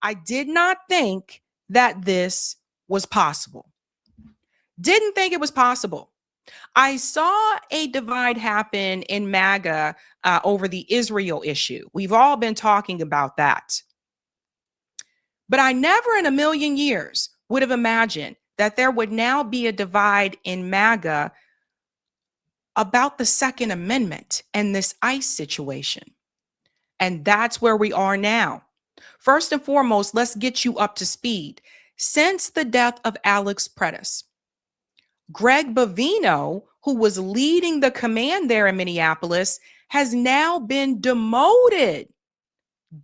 I did not think that this was possible. Didn't think it was possible. I saw a divide happen in MAGA over the Israel issue. We've all been talking about that. But I never in a million years would have imagined that there would now be a divide in MAGA about the Second Amendment and this ICE situation. And that's where we are now. First and foremost, let's get you up to speed. Since the death of Alex Predis, Greg Bovino, who was leading the command there in Minneapolis, has now been demoted.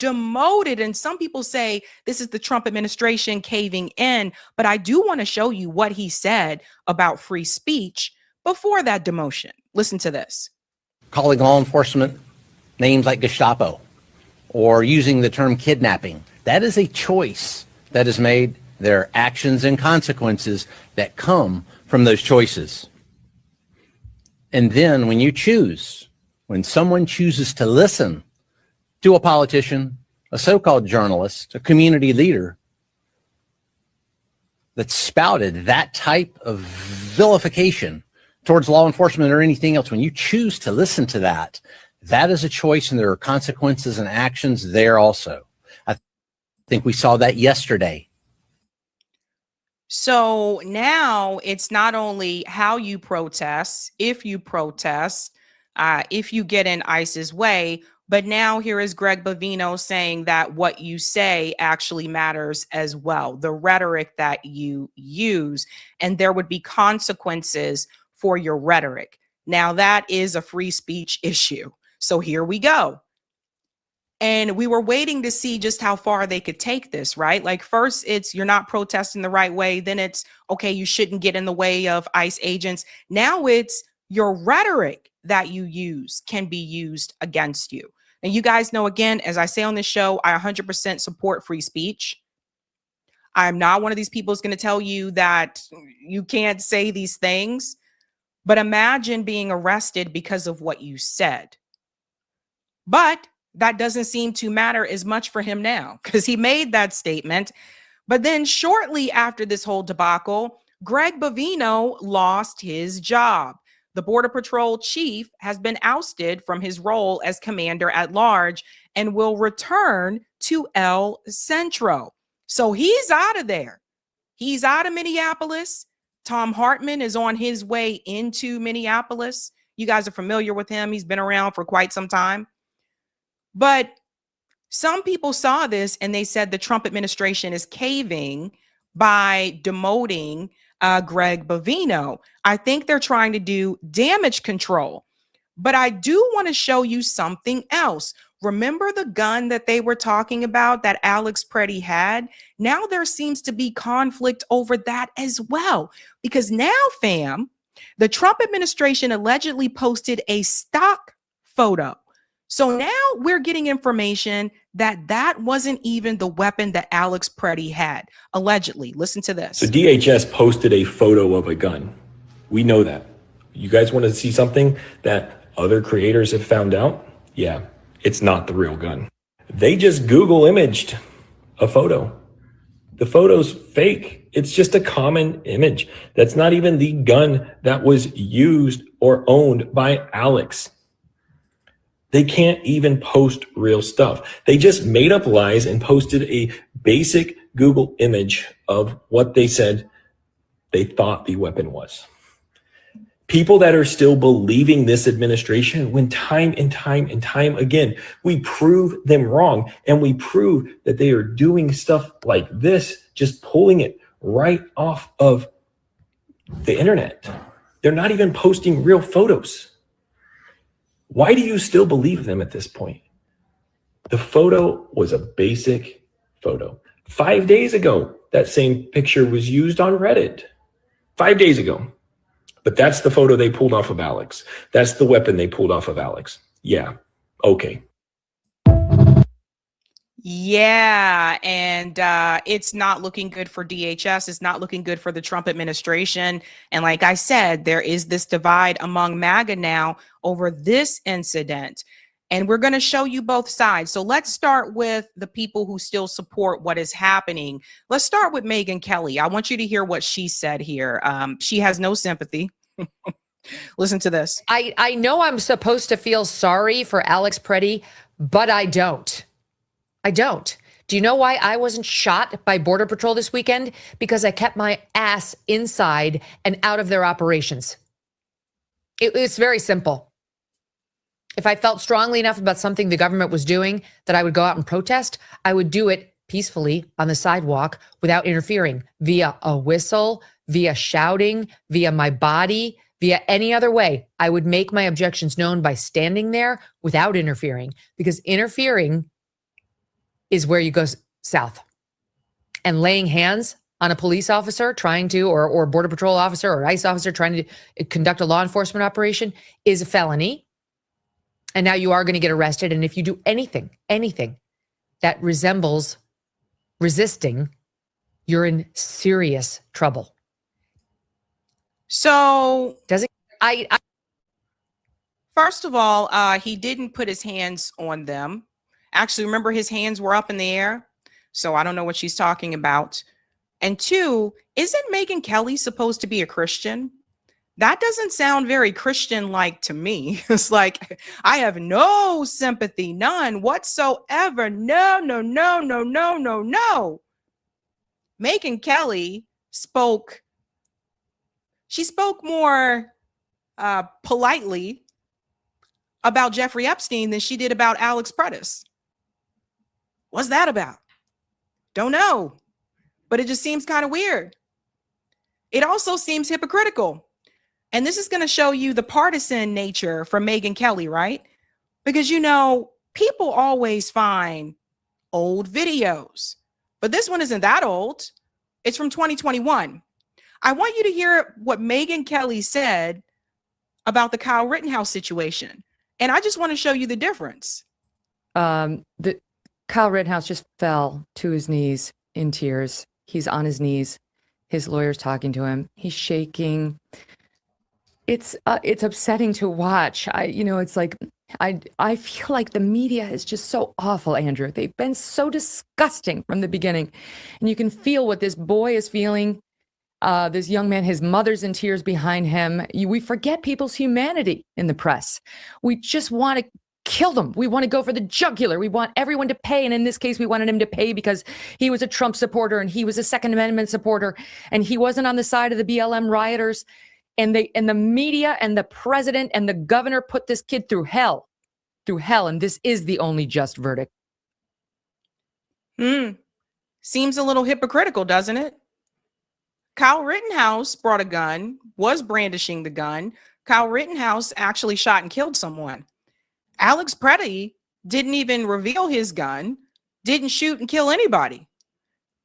And some people say this is the Trump administration caving in, but I do want to show you what he said about free speech before that demotion. Listen to this. Calling law enforcement names like Gestapo or using the term kidnapping, that is a choice that is made. There are actions and consequences that come from those choices. And then when someone chooses to listen to a politician, a so-called journalist, a community leader that spouted that type of vilification towards law enforcement or anything else, when you choose to listen to that, that is a choice, and there are consequences and actions there also. I think we saw that yesterday. So now it's not only how you protest, if you protest, if you get in ICE's way, but now here is Greg Bovino saying that what you say actually matters as well, the rhetoric that you use, and there would be consequences for your rhetoric. Now that is a free speech issue. So here we go. And we were waiting to see just how far they could take this, right? Like first it's you're not protesting the right way. Then it's, okay, you shouldn't get in the way of ICE agents. Now it's your rhetoric that you use can be used against you. And you guys know, again, as I say on this show, I 100% support free speech. I'm not one of these people who's going to tell you that you can't say these things, but imagine being arrested because of what you said. But that doesn't seem to matter as much for him now because he made that statement. But then shortly after this whole debacle, Greg Bovino lost his job. The Border Patrol chief has been ousted from his role as commander at large and will return to El Centro. So he's out of there. He's out of Minneapolis. Tom Hartman is on his way into Minneapolis. You guys are familiar with him. He's been around for quite some time. But some people saw this and they said the Trump administration is caving by demoting Greg Bovino. I think they're trying to do damage control. But I do want to show you something else. Remember the gun that they were talking about that Alex Predis had? Now there seems to be conflict over that as well. Because now, fam, the Trump administration allegedly posted a stock photo. So now we're getting information that that wasn't even the weapon that Alex Predis had, allegedly. Listen to this. So DHS posted a photo of a gun. We know that. You guys want to see something that other creators have found out? Yeah, it's not the real gun. They just Google imaged a photo. The photo's fake. It's just a common image. That's not even the gun that was used or owned by Alex. They can't even post real stuff. They just made up lies and posted a basic Google image of what they said they thought the weapon was. People that are still believing this administration, when time and time again, we prove them wrong and we prove that they are doing stuff like this, just pulling it right off of the internet. They're not even posting real photos. Why do you still believe them at this point? The photo was a basic photo. 5 days ago, that same picture was used on Reddit. 5 days ago. But that's the photo they pulled off of Alex. That's the weapon they pulled off of Alex. Yeah. Okay. Yeah, and it's not looking good for DHS. It's not looking good for the Trump administration. And like I said, there is this divide among MAGA now over this incident. And we're going to show you both sides. So let's start with the people who still support what is happening. Let's start with Megyn Kelly. I want you to hear what she said here. She has no sympathy. Listen to this. I know I'm supposed to feel sorry for Alex Preddy, but I don't. I don't. Do you know why I wasn't shot by Border Patrol this weekend? Because I kept my ass inside and out of their operations. It's very simple. If I felt strongly enough about something the government was doing that I would go out and protest, I would do it peacefully on the sidewalk without interfering, via a whistle, via shouting, via my body, via any other way. I would make my objections known by standing there without interfering, because interfering is where you go south. And laying hands on a police officer trying to, or Border Patrol officer or ICE officer trying to conduct a law enforcement operation is a felony. And now you are going to get arrested. And if you do anything that resembles resisting, you're in serious trouble. So First of all, he didn't put his hands on them. Actually, remember, his hands were up in the air. So I don't know what she's talking about. And two, isn't Megyn Kelly supposed to be a Christian? That doesn't sound very Christian-like to me. It's like, I have no sympathy, none whatsoever. No. Megyn Kelly spoke more politely about Jeffrey Epstein than she did about Alex Preddy. What's that about? Don't know. But it just seems kind of weird. It also seems hypocritical. And this is going to show you the partisan nature from Megyn Kelly, right? Because, people always find old videos, but this one isn't that old. It's from 2021. I want you to hear what Megyn Kelly said about the Kyle Rittenhouse situation. And I just want to show you the difference. Kyle Rittenhouse just fell to his knees in tears. He's on his knees. His lawyer's talking to him. He's shaking. It's upsetting to watch. It's like, I feel like the media is just so awful, Andrew. They've been so disgusting from the beginning. And you can feel what this boy is feeling. This young man, his mother's in tears behind him. We forget people's humanity in the press. We just want to kill them. We want to go for the jugular. We want everyone to pay. And in this case, we wanted him to pay because he was a Trump supporter and he was a Second Amendment supporter and he wasn't on the side of the BLM rioters. And the media and the president and the governor put this kid through hell. And this is the only just verdict. Seems a little hypocritical, doesn't it? Kyle Rittenhouse brought a gun, was brandishing the gun. Kyle Rittenhouse actually shot and killed someone. Alex Preddy didn't even reveal his gun, didn't shoot and kill anybody.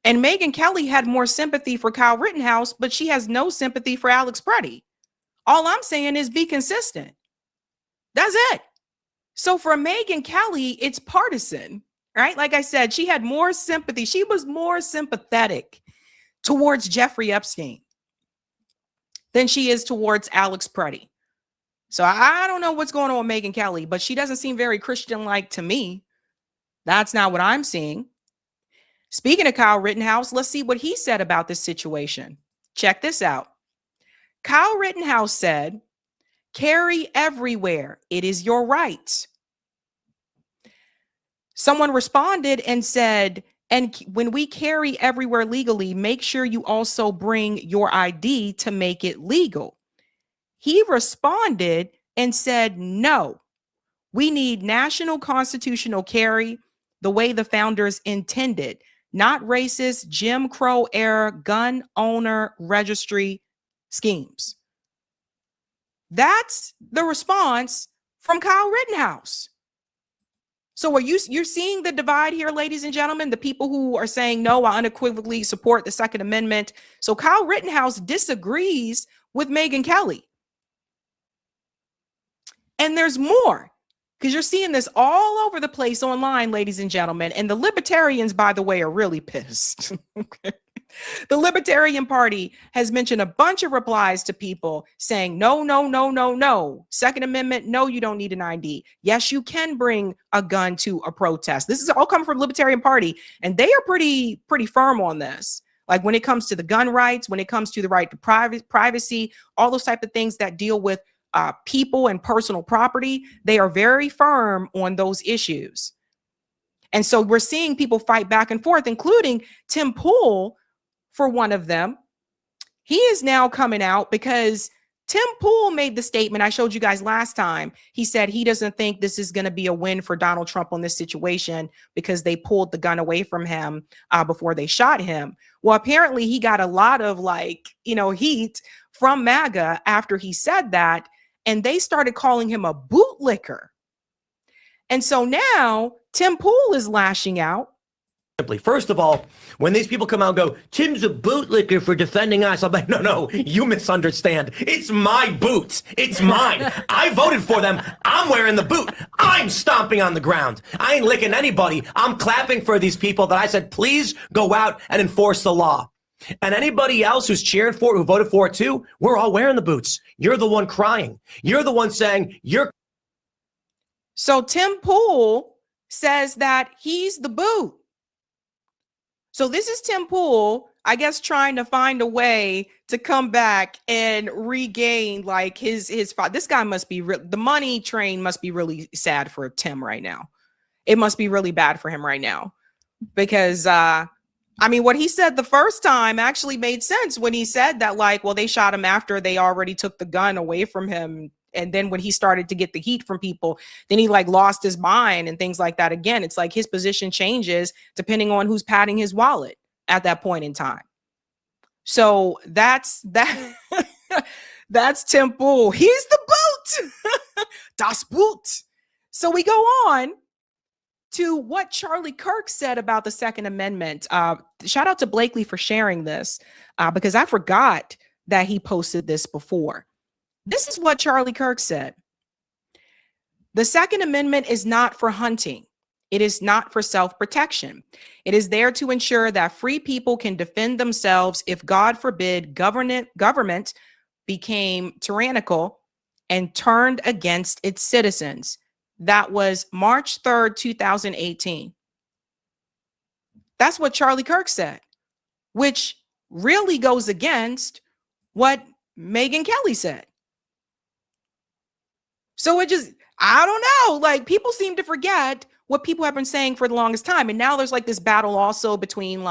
And Megyn Kelly had more sympathy for Kyle Rittenhouse, but she has no sympathy for Alex Preddy. All I'm saying is be consistent. That's it. So for Megyn Kelly, it's partisan, right? Like I said, she had more sympathy. She was more sympathetic towards Jeffrey Epstein than she is towards Alex Preddy. So I don't know what's going on with Megyn Kelly, but she doesn't seem very Christian-like to me. That's not what I'm seeing. Speaking of Kyle Rittenhouse, let's see what he said about this situation. Check this out. Kyle Rittenhouse said, "Carry everywhere. It is your right." Someone responded and said, "And when we carry everywhere legally, make sure you also bring your ID to make it legal." He responded and said, "No, we need national constitutional carry the way the founders intended, not racist Jim Crow era gun owner registry schemes." That's the response from Kyle Rittenhouse. So you're seeing the divide here, ladies and gentlemen, the people who are saying, no, I unequivocally support the Second Amendment. So Kyle Rittenhouse disagrees with Megyn Kelly. And there's more, because you're seeing this all over the place online, ladies and gentlemen. And the libertarians, by the way, are really pissed. Okay. The Libertarian Party has mentioned a bunch of replies to people saying, no, no, no, no, no. Second Amendment, no, you don't need an ID. Yes, you can bring a gun to a protest. This is all coming from the Libertarian Party, and they are pretty firm on this. Like when it comes to the gun rights, when it comes to the right to privacy, all those type of things that deal with people and personal property, they are very firm on those issues. And so we're seeing people fight back and forth, including Tim Pool, for one of them. He is now coming out because Tim Pool made the statement I showed you guys last time. He said he doesn't think this is going to be a win for Donald Trump on this situation because they pulled the gun away from him before they shot him. Well, apparently he got a lot of heat from MAGA after he said that, and they started calling him a bootlicker. And so now Tim Pool is lashing out. First of all, when these people come out and go, Tim's a bootlicker for defending us, I'm like, no, you misunderstand. It's my boots. It's mine. I voted for them. I'm wearing the boot. I'm stomping on the ground. I ain't licking anybody. I'm clapping for these people that I said, please go out and enforce the law. And anybody else who's cheering for it, who voted for it too, we're all wearing the boots. You're the one crying. You're the one saying you're. So Tim Pool says that he's the boot. So this is Tim Pool, I guess, trying to find a way to come back and regain like his. This guy must be the money train must be really sad for Tim right now. It must be really bad for him right now because what he said the first time actually made sense when he said that they shot him after they already took the gun away from him. And then when he started to get the heat from people, then he lost his mind and things like that. Again, it's like his position changes depending on who's padding his wallet at that point in time. So that's Tim Pool. He's the boot. Das Boot. So we go on to what Charlie Kirk said about the Second Amendment. Shout out to Blakely for sharing this because I forgot that he posted this before. This is what Charlie Kirk said. The Second Amendment is not for hunting. It is not for self-protection. It is there to ensure that free people can defend themselves if, God forbid, government became tyrannical and turned against its citizens. That was March 3rd, 2018. That's what Charlie Kirk said, which really goes against what Megyn Kelly said. So I don't know, people seem to forget what people have been saying for the longest time. And now there's this battle also between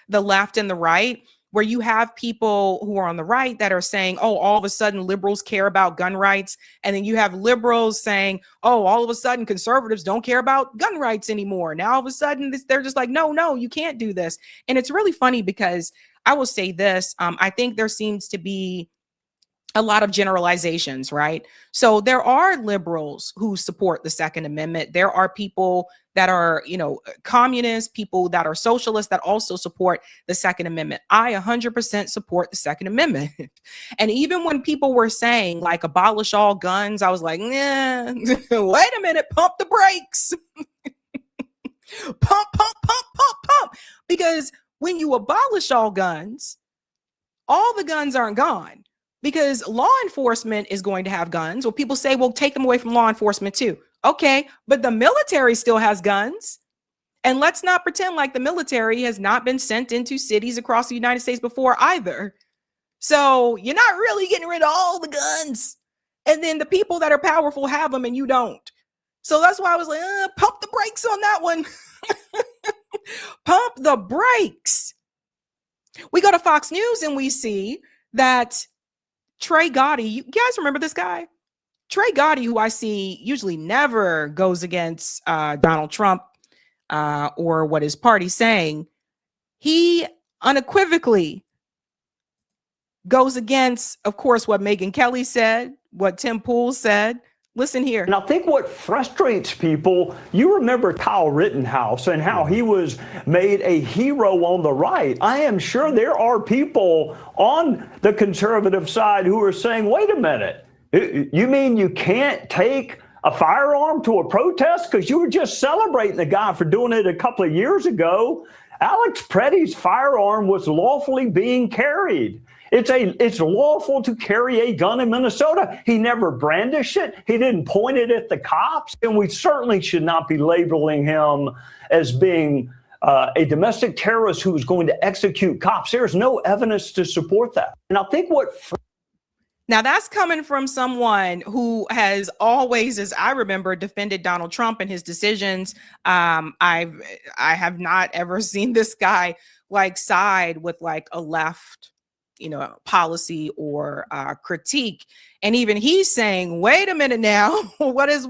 the left and the right, where you have people who are on the right that are saying, oh, all of a sudden liberals care about gun rights. And then you have liberals saying, oh, all of a sudden conservatives don't care about gun rights anymore. Now all of a sudden they're just like, no, you can't do this. And it's really funny because I will say this, I think there seems to be a lot of generalizations, right? So there are liberals who support the Second Amendment. There are people that are, communists, people that are socialists that also support the Second Amendment. I 100% support the Second Amendment. And even when people were saying abolish all guns, I was like, nah, wait a minute, pump the brakes. Pump. Because when you abolish all guns, all the guns aren't gone. Because law enforcement is going to have guns. Well, people say, well, take them away from law enforcement too. Okay, but the military still has guns. And let's not pretend like the military has not been sent into cities across the United States before either. So you're not really getting rid of all the guns. And then the people that are powerful have them and you don't. So that's why I was like, pump the brakes on that one. Pump the brakes. We go to Fox News and we see that Trey Gotti, you guys remember this guy? Trey Gotti, who I see usually never goes against Donald Trump or what his party's saying. He unequivocally goes against, of course, what Megyn Kelly said, what Tim Pool said. Listen here. And I think what frustrates people, you remember Kyle Rittenhouse and how he was made a hero on the right. I am sure there are people on the conservative side who are saying, wait a minute, you mean you can't take a firearm to a protest? Because you were just celebrating the guy for doing it a couple of years ago. Alex Preddy's firearm was lawfully being carried. It's lawful to carry a gun in Minnesota. He never brandished it. He didn't point it at the cops. And we certainly should not be labeling him as being a domestic terrorist who is going to execute cops. There's no evidence to support that. And I think now that's coming from someone who has always, as I remember, defended Donald Trump and his decisions. I have not ever seen this guy like side with like a left, policy or critique. And even he's saying, wait a minute now, what is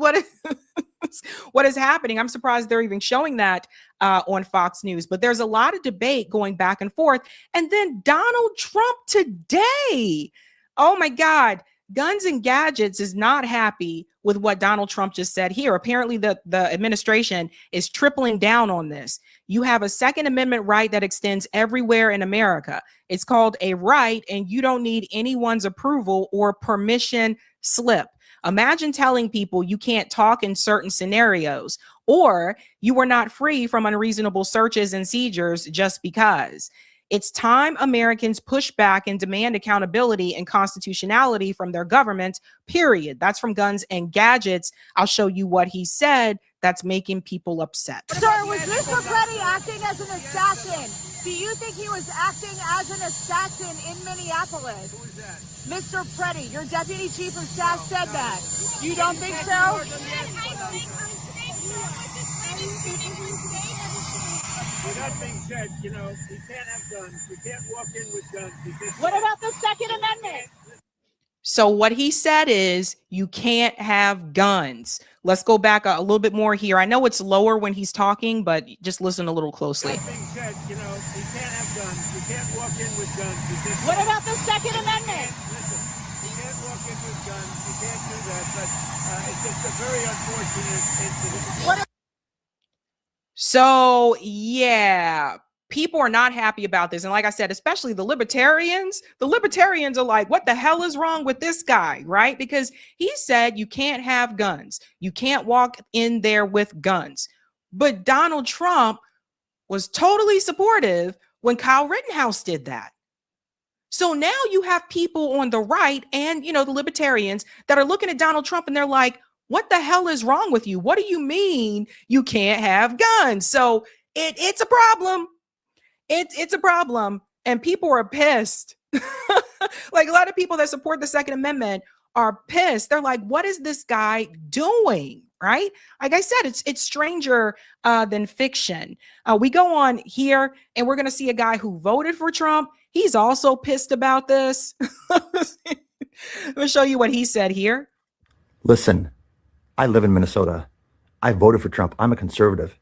happening? I'm surprised they're even showing that on Fox News. But there's a lot of debate going back and forth. And then Donald Trump today, oh my God, Guns and Gadgets is not happy with what Donald Trump just said here. Apparently the administration is tripling down on this. You have a Second Amendment right that extends everywhere in America. It's called a right, and you don't need anyone's approval or permission slip. Imagine telling people you can't talk in certain scenarios, or you are not free from unreasonable searches and seizures just because. It's time Americans push back and demand accountability and constitutionality from their government, period. That's from Guns and Gadgets. I'll show you what he said that's making people upset. Sir, was Mr. Preddy acting as an assassin? Do you think he was acting as an assassin in Minneapolis? Who is that? Mr. Preddy, your deputy chief of staff said that. You don't think so? With that being said, we can't have guns. We can't walk in with guns. What about the Second Amendment? So what he said is you can't have guns. Let's go back a little bit more here. I know it's lower when he's talking, but just listen a little closely. That being said, we can't have guns. We can't walk in with guns. What about the Second Amendment? Listen, we can't walk in with guns. We can't do that. But it's just a very unfortunate incident. So, yeah, people are not happy about this. And like I said, especially the libertarians are like, what the hell is wrong with this guy, right? Because he said you can't have guns. You can't walk in there with guns. But Donald Trump was totally supportive when Kyle Rittenhouse did that. So now you have people on the right and, the libertarians that are looking at Donald Trump and they're like, what the hell is wrong with you? What do you mean you can't have guns? So it's a problem. It's a problem. And people are pissed. Like a lot of people that support the Second Amendment are pissed. They're like, what is this guy doing? Right? Like I said, it's stranger than fiction. We go on here and we're going to see a guy who voted for Trump. He's also pissed about this. Let me show you what he said here. Listen, I live in Minnesota. I voted for Trump. I'm a conservative.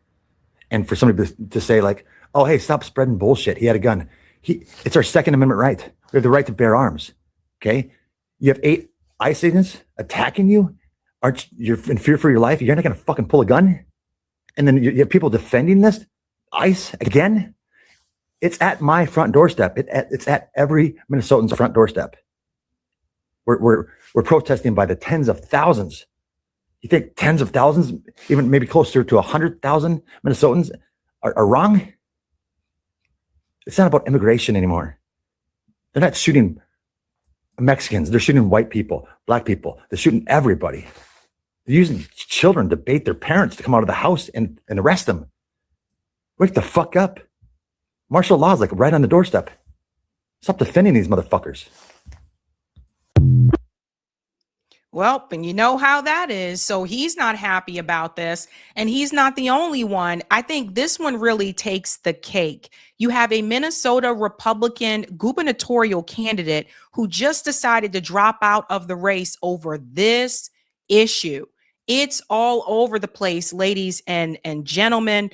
And for somebody to say like, oh, hey, stop spreading bullshit. He had a gun. It's our Second Amendment right. We have the right to bear arms. Okay. You have 8 ICE agents attacking you. You're in fear for your life? You're not going to fucking pull a gun? And then you have people defending this ICE again? It's at my front doorstep. It's at every Minnesotan's front doorstep. We're protesting by the tens of thousands. You think tens of thousands, even maybe closer to 100,000 Minnesotans are wrong? It's not about immigration anymore. They're not shooting Mexicans. They're shooting white people, black people. They're shooting everybody. They're using children to bait their parents to come out of the house and arrest them. Wake the fuck up. Martial law is like right on the doorstep. Stop defending these motherfuckers. Well, and you know how that is. So he's not happy about this, and he's not the only one. I think this one really takes the cake. You have a Minnesota Republican gubernatorial candidate who just decided to drop out of the race over this issue. It's all over the place, ladies and gentlemen.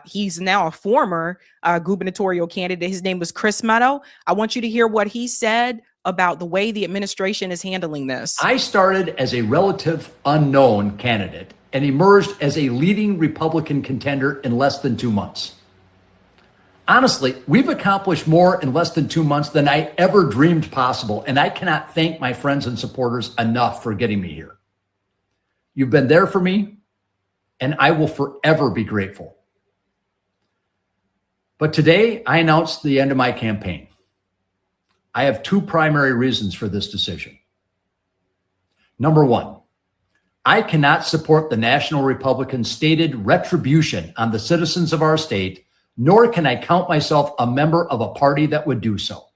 He's now a former gubernatorial candidate. His name was Chris Meadow. I want you to hear what he said about the way the administration is handling this. I started as a relative unknown candidate and emerged as a leading Republican contender in less than 2 months. Honestly, we've accomplished more in less than 2 months than I ever dreamed possible, and I cannot thank my friends and supporters enough for getting me here. You've been there for me, and I will forever be grateful. But today, I announced the end of my campaign. I have two primary reasons for this decision. Number one, I cannot support the National Republicans' stated retribution on the citizens of our state, nor can I count myself a member of a party that would do so.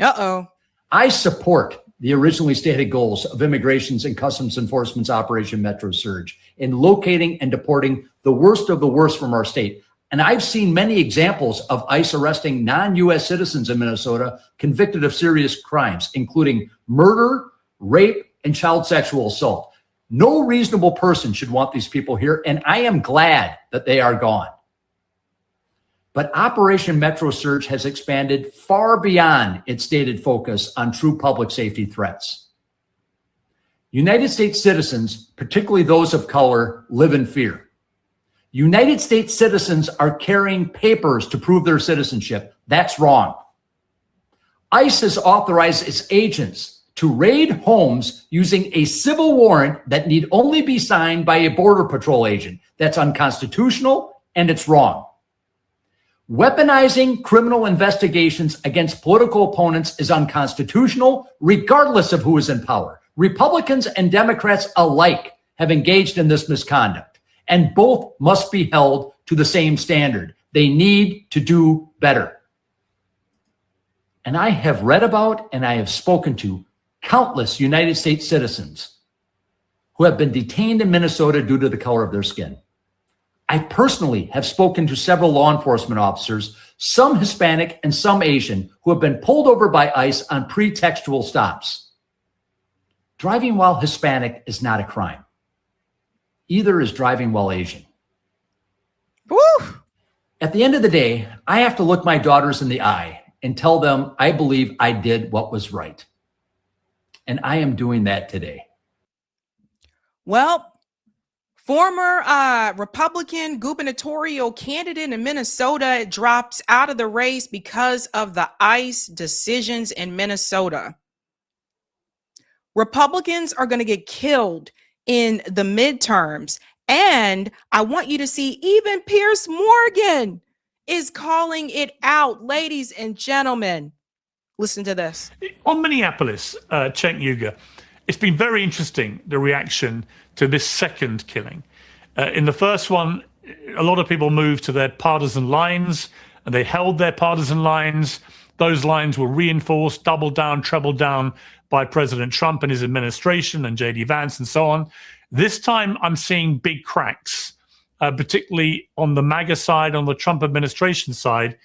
Uh-oh. I support the originally stated goals of Immigrations and Customs Enforcement's Operation Metro Surge in locating and deporting the worst of the worst from our state. And I've seen many examples of ICE arresting non-U.S. citizens in Minnesota convicted of serious crimes, including murder, rape, and child sexual assault. No reasonable person should want these people here, and I am glad that they are gone. But Operation Metro Surge has expanded far beyond its stated focus on true public safety threats. United States citizens, particularly those of color, live in fear. United States citizens are carrying papers to prove their citizenship. That's wrong. ICE has authorized its agents to raid homes using a civil warrant that need only be signed by a Border Patrol agent. That's unconstitutional, and it's wrong. Weaponizing criminal investigations against political opponents is unconstitutional, regardless of who is in power. Republicans and Democrats alike have engaged in this misconduct, and both must be held to the same standard. They need to do better. And I have read about and I have spoken to countless United States citizens who have been detained in Minnesota due to the color of their skin. I personally have spoken to several law enforcement officers, some Hispanic and some Asian, who have been pulled over by ICE on pretextual stops. Driving while Hispanic is not a crime. Either is driving while Asian. Woo! At the end of the day, I have to look my daughters in the eye and tell them I believe I did what was right. And I am doing that today. Well, former Republican gubernatorial candidate in Minnesota drops out of the race because of the ICE decisions in Minnesota. Republicans are going to get killed in the midterms. And I want you to see even Piers Morgan is calling it out. Ladies and gentlemen, listen to this. On Minneapolis, Cenk Uygur, it's been very interesting, the reaction to this second killing. In the first one, a lot of people moved to their partisan lines, and they held their partisan lines. Those lines were reinforced, doubled down, trebled down by President Trump and his administration and J.D. Vance and so on. This time, I'm seeing big cracks, particularly on the MAGA side, on the Trump administration side.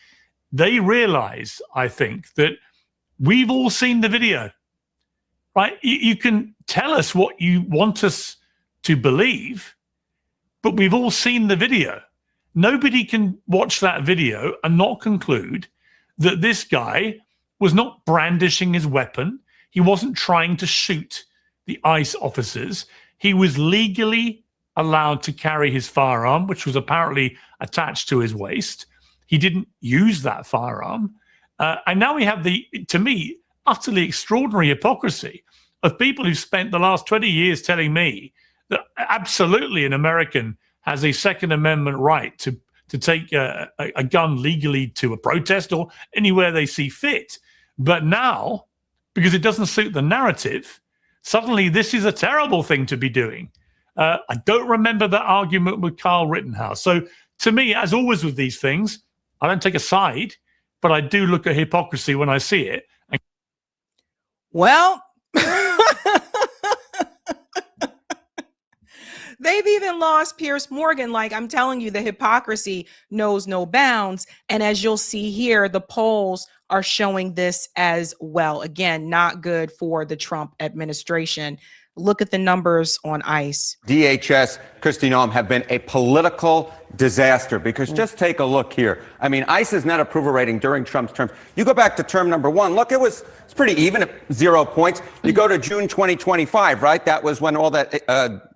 They realize, I think, that we've all seen the video, right? You can tell us what you want us to believe, but we've all seen the video. Nobody can watch that video and not conclude that this guy was not brandishing his weapon. He wasn't trying to shoot the ICE officers. He was legally allowed to carry his firearm, which was apparently attached to his waist. He didn't use that firearm. And now we have the, to me, utterly extraordinary hypocrisy of people who've spent the last 20 years telling me that absolutely an American has a Second Amendment right to take a gun legally to a protest or anywhere they see fit. But now, because it doesn't suit the narrative, suddenly this is a terrible thing to be doing. I don't remember that argument with Kyle Rittenhouse. So to me, as always with these things, I don't take a side, but I do look at hypocrisy when I see it. Well, they've even lost Piers Morgan. Like I'm telling you, the hypocrisy knows no bounds. And as you'll see here, the polls are showing this as well. Again, not good for the Trump administration. Look at the numbers on ICE. DHS, Kristi Noem, have been a political disaster because just take a look here. I mean, ICE's net approval rating during Trump's term. You go back to term number one. Look, it's pretty even at 0 points. You go to June 2025, right? That was when all that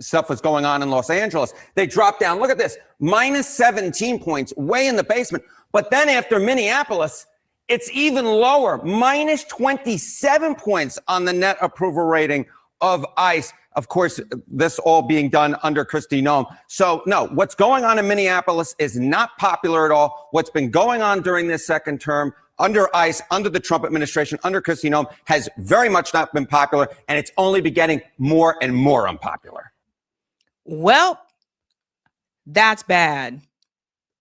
stuff was going on in Los Angeles. They dropped down. Look at this, minus 17 points, way in the basement. But then after Minneapolis, it's even lower, minus 27 points on the net approval rating of ICE. Of course, this all being done under Kristi Noem. So, no, what's going on in Minneapolis is not popular at all. What's been going on during this second term under ICE, under the Trump administration, under Kristi Noem, has very much not been popular, and it's only been getting more and more unpopular. Well, that's bad.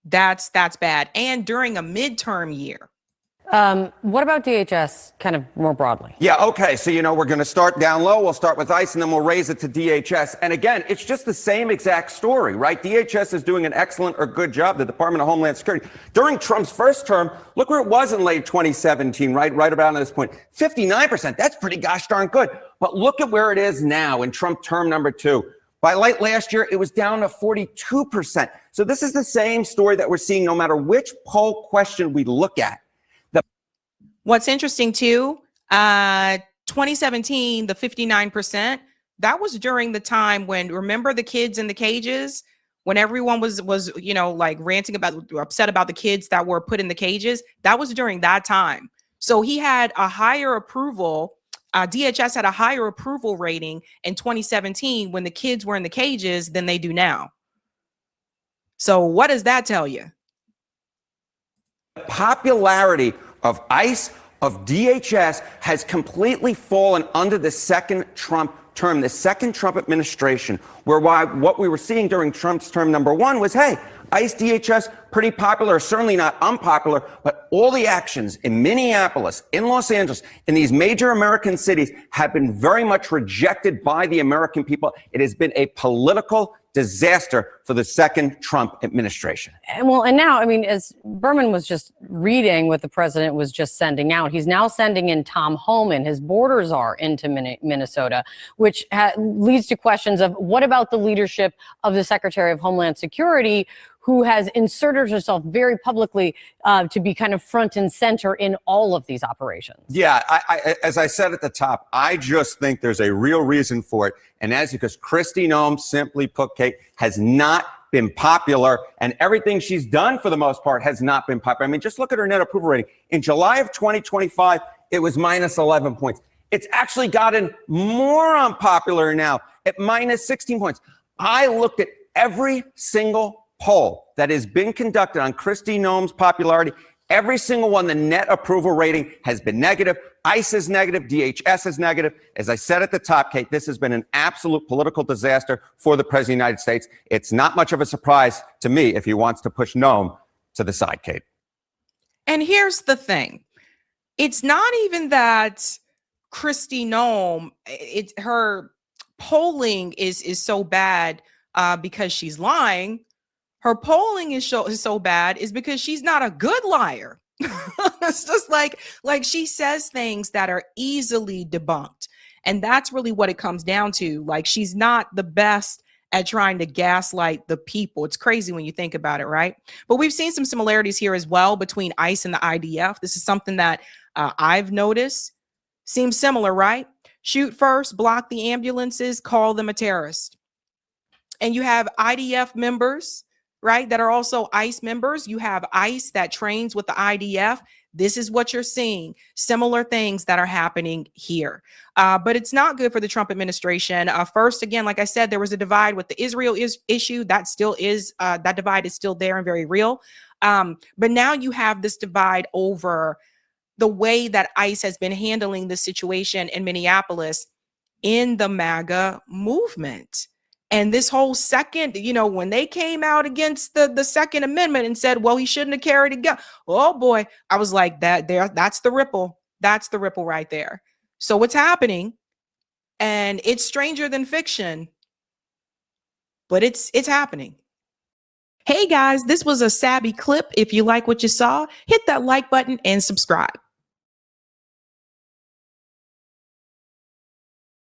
That's bad. And during a midterm year. What about DHS kind of more broadly? Yeah, okay. So, we're going to start down low. We'll start with ICE and then we'll raise it to DHS. And again, it's just the same exact story, right? DHS is doing an excellent or good job, the Department of Homeland Security. During Trump's first term, look where it was in late 2017, right about at this point. 59%. That's pretty gosh darn good. But look at where it is now in Trump term number 2. By late last year, it was down to 42%. So this is the same story that we're seeing no matter which poll question we look at. What's interesting too, 2017, the 59%, that was during the time when, remember the kids in the cages, when everyone was like ranting about, upset about the kids that were put in the cages. That was during that time. So he had a higher approval. DHS had a higher approval rating in 2017 when the kids were in the cages than they do now. So what does that tell you? Popularity of ICE, of DHS, has completely fallen under the second Trump term, the second Trump administration, where what we were seeing during Trump's term number 1 was, hey, ICE, DHS, pretty popular, certainly not unpopular, but all the actions in Minneapolis, in Los Angeles, in these major American cities have been very much rejected by the American people. It has been a political disaster for the second Trump administration. And now, as Berman was just reading what the president was just sending out, he's now sending in Tom Homan, his border czar, into Minnesota, which leads to questions of what about the leadership of the Secretary of Homeland Security, who has inserted herself very publicly to be kind of front and center in all of these operations. Yeah, as I said at the top, I just think there's a real reason for it. And that's because Kristi Noem, simply put, Kate, has not been popular. And everything she's done, for the most part, has not been popular. Just look at her net approval rating. In July of 2025, it was minus 11 points. It's actually gotten more unpopular now at minus 16 points. I looked at every single poll that has been conducted on Kristi Noem's popularity. Every single one, the net approval rating has been negative. ICE is negative. DHS is negative. As I said at the top, Kate, this has been an absolute political disaster for the President of the United States. It's not much of a surprise to me if he wants to push Noem to the side, Kate. And here's the thing. It's not even that Kristi Noem, her polling is so bad because she's lying. Her polling is so bad is because she's not a good liar. It's just like she says things that are easily debunked. And that's really what it comes down to. Like, she's not the best at trying to gaslight the people. It's crazy when you think about it, right? But we've seen some similarities here as well between ICE and the IDF. This is something that I've noticed. Seems similar, right? Shoot first, block the ambulances, call them a terrorist. And you have IDF members, right, that are also ICE members. You have ICE that trains with the IDF. This is what you're seeing. Similar things that are happening here. But it's not good for the Trump administration. First, again, like I said, there was a divide with the Israel issue. That still is, that divide is still there and very real. But now you have this divide over the way that ICE has been handling the situation in Minneapolis in the MAGA movement. And this whole second, when they came out against the Second Amendment and said, well, he shouldn't have carried a gun. Oh boy, I was like, that's the ripple. That's the ripple right there. So what's happening? And it's stranger than fiction, but it's happening. Hey guys, this was a Sabby clip. If you like what you saw, hit that like button and subscribe.